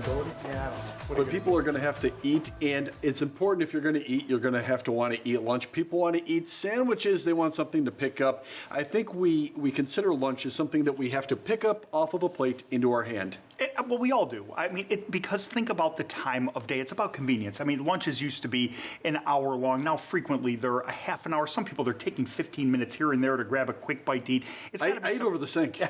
sustainability? Yeah, I don't know. What do But you people are going to have to eat, and it's important if you're going to eat, you're going to have to want to eat lunch. People want to eat sandwiches. They want something to pick up. I think we consider lunch as something that we have to pick up off of a plate into our hand. Well, we all do. I mean, because think about the time of day. It's about convenience. I mean, lunches used to be an hour long. Now, frequently, they're a half an hour. Some people, they're taking 15 minutes here and there to grab a quick bite to eat. I eat over the sink.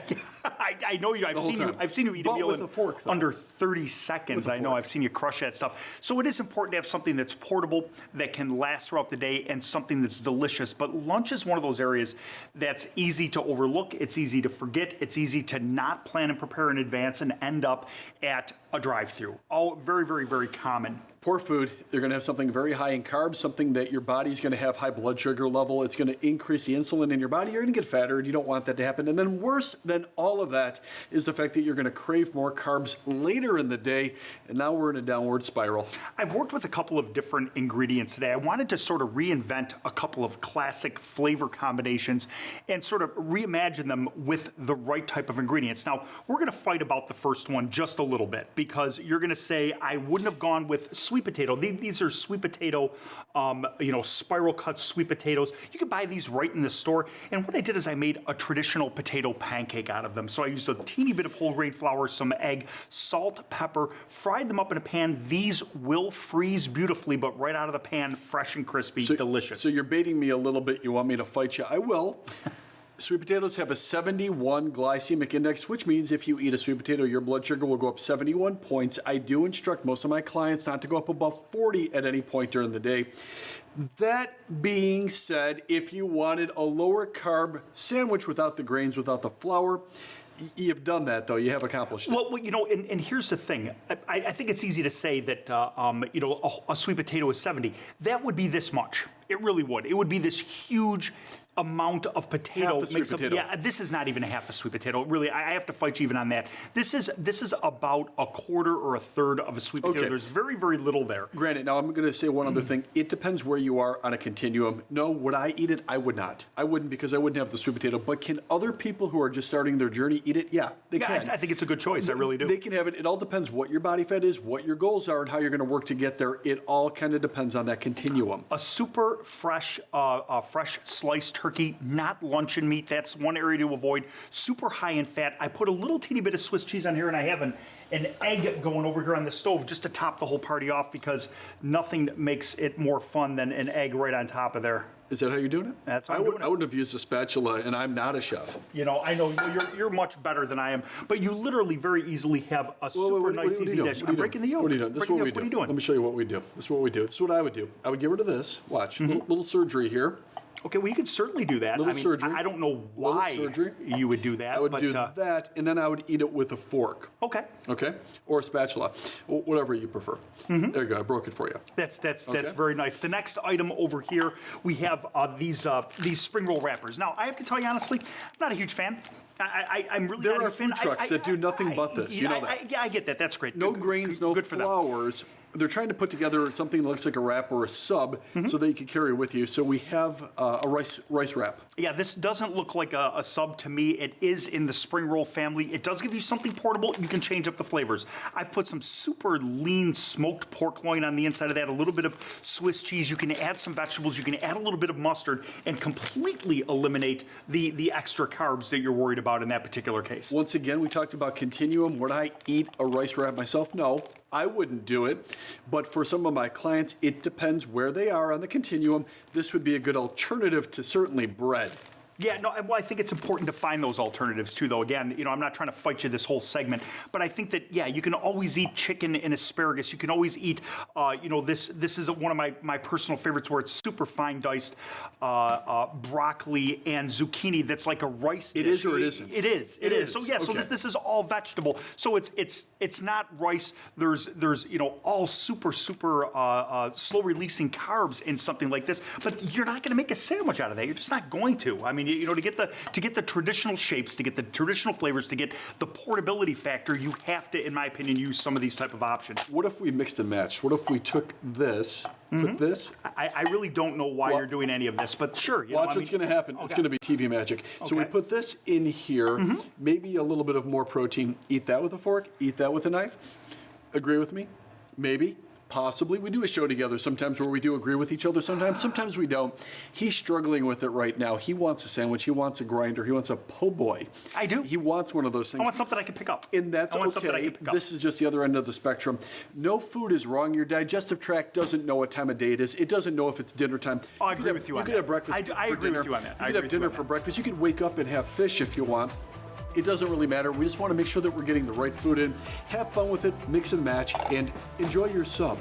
I know you. I've seen you eat a meal with in a fork, though. under 30 seconds. I know. I've seen you crush that stuff. So it is important to have something that's portable, that can last throughout the day, and something that's delicious. But lunch is one of those areas that's easy to overlook. It's easy to forget. It's easy to not plan and prepare in advance and end up at a drive-through. All very, very, very common. Poor food. They're going to have something very high in carbs, something that your body's going to have high blood sugar level. It's going to increase the insulin in your body. You're going to get fatter, and you don't want that to happen. And then worse than all of that is the fact that you're going to crave more carbs later in the day, and now we're in a downward spiral. I've worked with a couple of different ingredients today. I wanted to sort of reinvent a couple of classic flavor combinations and sort of reimagine them with the right type of ingredients. Now, we're going to fight about the first one just a little bit because you're going to say, I wouldn't have gone with sweet potato. These are sweet potato, spiral cut sweet potatoes. You can buy these right in the store. And what I did is I made a traditional potato pancake out of them. So I used a teeny bit of whole grain flour, some egg, salt, pepper, fried them up in a pan. These will freeze beautifully, but right out of the pan, fresh and crispy, delicious. So you're baiting me a little bit. You want me to fight you? I will. Sweet potatoes have a 71 glycemic index, which means if you eat a sweet potato, your blood sugar will go up 71 points. I do instruct most of my clients not to go up above 40 at any point during the day. That being said, if you wanted a lower carb sandwich without the grains, without the flour, you've done that, though. You have accomplished it. Well, and here's the thing. I think it's easy to say that, a sweet potato is 70. That would be this much. It really would. It would be this huge amount of potato. Half a sweet potato. Yeah, this is not even a half a sweet potato. Really, I have to fight you even on that. This is about a quarter or a third of a sweet potato. Okay. There's very, very little there. Granted, now I'm going to say one other thing. It depends where you are on a continuum. No, would I eat it? I would not. I wouldn't because I wouldn't have the sweet potato. But can other people who are just starting their journey eat it? Yeah, they can. I think it's a good choice. I really do. They can have it. It all depends what your body fat is, what your goals are, and how you're going to work to get there. It all kind of depends on that continuum. A super fresh sliced turkey, not luncheon meat. That's one area to avoid. Super high in fat. I put a little teeny bit of Swiss cheese on here, and I have an egg going over here on the stove just to top the whole party off because nothing makes it more fun than an egg right on top of there. Is that how you're doing it? That's how I I'm doing it. I wouldn't have used a spatula, and I'm not a chef. I know you're much better than I am, but you literally very easily have a super nice, easy dish. I'm breaking the yolk. What are you doing? This is what we do. What are you doing? Let me show you what we do. This is what we do. This is what I would do. I would get rid of this. Watch. Little surgery here. Okay, well, you could certainly do that. Surgery. I don't know why you would do that. I would do that, and then I would eat it with a fork. Okay. Okay? Or a spatula. Whatever you prefer. There you go. I broke it for you. That's very nice. The next item over here, we have these spring roll wrappers. Now, I have to tell you honestly, I'm not a huge fan. I'm really There not a are fan. food trucks that do nothing but this. You know that. I get that. That's great. No grains, no good for them. flours. They're trying to put together something that looks like a wrap or a sub so that you can carry with you. So we have a rice wrap. Yeah, this doesn't look like a sub to me. It is in the spring roll family. It does give you something portable. You can change up the flavors. I've put some super lean smoked pork loin on the inside of that, a little bit of Swiss cheese. You can add some vegetables. You can add a little bit of mustard and completely eliminate the extra carbs that you're worried about in that particular case. Once again, we talked about continuum. Would I eat a rice wrap myself? No. I wouldn't do it, but for some of my clients, it depends where they are on the continuum. This would be a good alternative to certainly bread. Yeah, no, well, I think it's important to find those alternatives too, though. Again, I'm not trying to fight you this whole segment, but I think that, yeah, you can always eat chicken and asparagus. You can always eat, this is one of my personal favorites where it's super fine diced broccoli and zucchini that's like a rice dish. It is or it isn't? It is. So, yeah, so this is all vegetable. So it's not rice. There's all super slow releasing carbs in something like this, but you're not going to make a sandwich out of that. You're just not going to. I mean, to get the traditional shapes, to get the traditional flavors, to get the portability factor, you have to, in my opinion, use some of these type of options. What if we mixed and matched? What if we took this, put this? I really don't know why you're doing any of this, but sure. Watch what's going to happen. Okay. It's going to be TV magic. So we put this in here, maybe a little bit of more protein. Eat that with a fork, eat that with a knife. agree with me? Maybe. Possibly. We do a show together sometimes where we do agree with each other sometimes we don't. He's struggling with it right now. He wants a sandwich. He wants a grinder. He wants a po' boy. I do. He wants one of those things. I want something I can pick up. And that's I want something I okay. can pick up. This is just the other end of the spectrum. No food is wrong. Your digestive tract doesn't know what time of day it is. It doesn't know if it's dinner time. Oh, I You could agree have- with you You on could that. have breakfast I for agree with dinner. you on that. I You could agree have with you dinner on for that. breakfast. You could wake up and have fish if you want. It doesn't really matter. We just want to make sure that we're getting the right food in. Have fun with it, mix and match, and enjoy your sub.